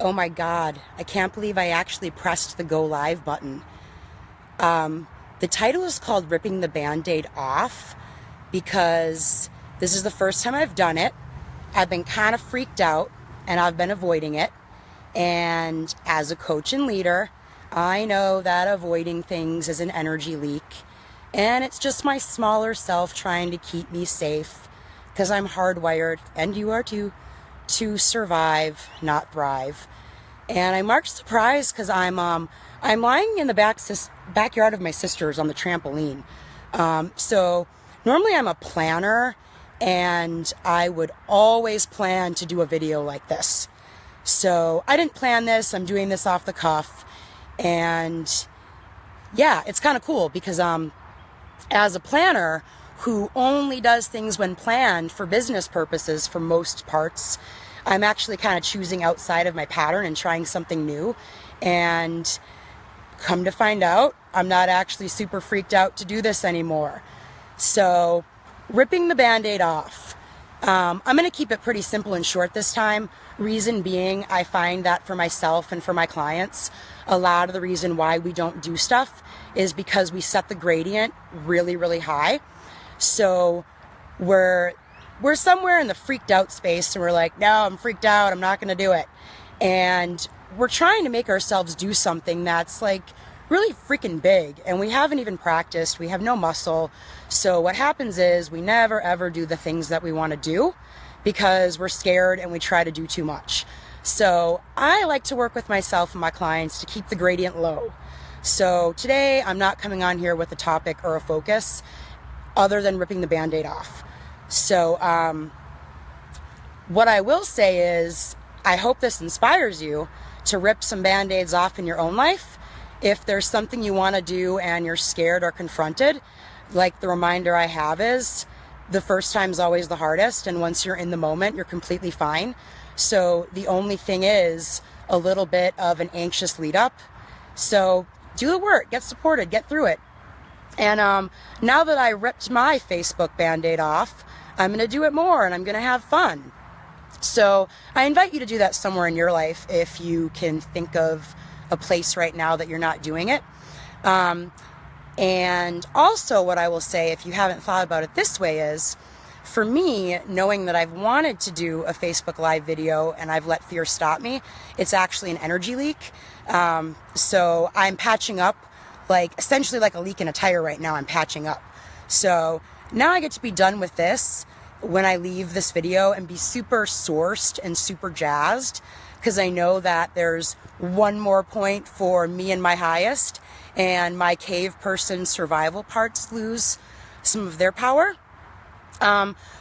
Oh my God, I can't believe I actually pressed the go live button. The title is called Ripping the Band-Aid Off because this is the first time I've done it. I've been kind of freaked out and I've been avoiding it. And as a coach and leader, I know that avoiding things is an energy leak. And it's just my smaller self trying to keep me safe because I'm hardwired, and you are too, to survive, not thrive. And I marked surprise because I'm lying in the backyard of my sister's on the trampoline. So normally I'm a planner and I would always plan to do a video like this. So I didn't plan this. I'm doing this off the cuff. And yeah, it's kind of cool because as a planner who only does things when planned for business purposes for most parts, I'm actually kind of choosing outside of my pattern and trying something new. And come to find out, I'm not actually super freaked out to do this anymore. So ripping the Band-Aid off. I'm going to keep it pretty simple and short this time. Reason being, I find that for myself and for my clients, a lot of the reason why we don't do stuff is because we set the gradient really, really high. So we're somewhere in the freaked out space and we're like, no, I'm freaked out. I'm not going to do it. And we're trying to make ourselves do something that's like really freaking big. And we haven't even practiced. We have no muscle. So what happens is we never ever do the things that we want to do because we're scared and we try to do too much. So I like to work with myself and my clients to keep the gradient low. So today I'm not coming on here with a topic or a focus other than ripping the Band-Aid off. So what I will say is I hope this inspires you to rip some Band-Aids off in your own life. If there's something you want to do and you're scared or confronted, like the reminder I have is the first time is always the hardest, and once you're in the moment, you're completely fine. So the only thing is a little bit of an anxious lead up. So do the work, get supported, get through it. And now that I ripped my Facebook Band-Aid off, I'm going to do it more and I'm going to have fun. So I invite you to do that somewhere in your life if you can think of a place right now that you're not doing it. And also what I will say, if you haven't thought about it this way, is for me, knowing that I've wanted to do a Facebook Live video and I've let fear stop me, it's actually an energy leak. So I'm patching up, like essentially like a leak in a tire right now. I'm patching up. So now I get to be done with this when I leave this video and be super sourced and super jazzed, because I know that there's one more point for me and my highest, and my cave person survival parts lose some of their power.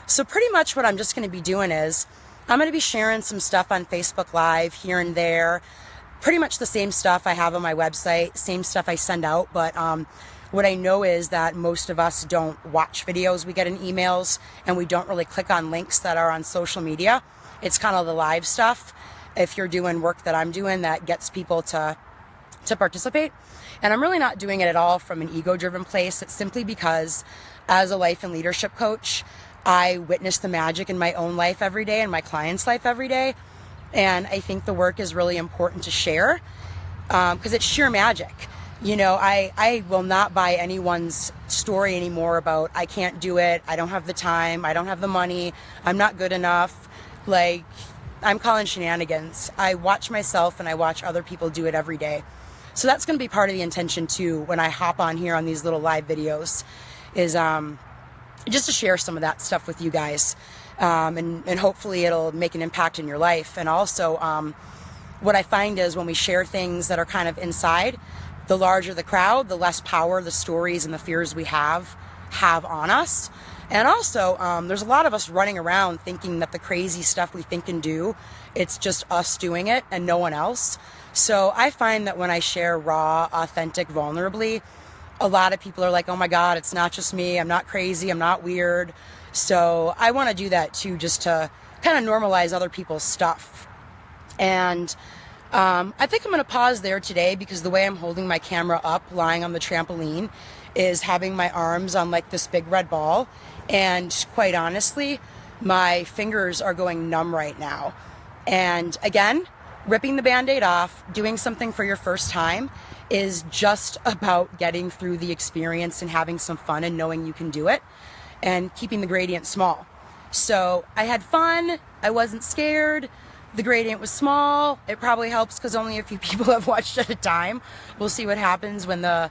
So pretty much what I'm just going to be doing is I'm going to be sharing some stuff on Facebook Live here and there. Pretty much the same stuff I have on my website, same stuff I send out. But what I know is that most of us don't watch videos we get in emails, and we don't really click on links that are on social media. It's kind of the live stuff. If you're doing work that I'm doing that gets people to participate. And I'm really not doing it at all from an ego-driven place. It's simply because as a life and leadership coach, I witness the magic in my own life every day and my clients' life every day. And I think the work is really important to share because it's sheer magic. You know, I will not buy anyone's story anymore about I can't do it, I don't have the time, I don't have the money, I'm not good enough. Like, I'm calling shenanigans. I watch myself and I watch other people do it every day. So that's going to be part of the intention too when I hop on here on these little live videos, is just to share some of that stuff with you guys. And hopefully it'll make an impact in your life. And also what I find is when we share things that are kind of inside, the larger the crowd, the less power the stories and the fears we have on us. And also, there's a lot of us running around thinking that the crazy stuff we think and do, it's just us doing it and no one else. So I find that when I share raw, authentic, vulnerably, a lot of people are like, oh my God, it's not just me. I'm not crazy. I'm not weird. So I want to do that too, just to kind of normalize other people's stuff. And I think I'm going to pause there today because the way I'm holding my camera up, lying on the trampoline, is having my arms on like this big red ball. And quite honestly, my fingers are going numb right now. And again, ripping the Band-Aid off, doing something for your first time is just about getting through the experience and having some fun and knowing you can do it and keeping the gradient small. So I had fun. I wasn't scared. The gradient was small. It probably helps because only a few people have watched at a time. We'll see what happens when the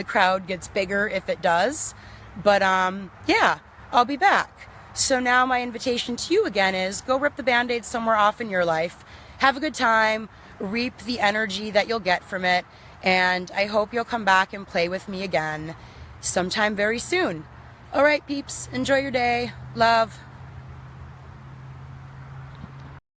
crowd gets bigger, if it does. But yeah, I'll be back. So now my invitation to you again is go rip the Band-Aid somewhere off in your life. Have a good time. Reap the energy that you'll get from it. And I hope you'll come back and play with me again sometime very soon. All right, peeps. Enjoy your day. Love.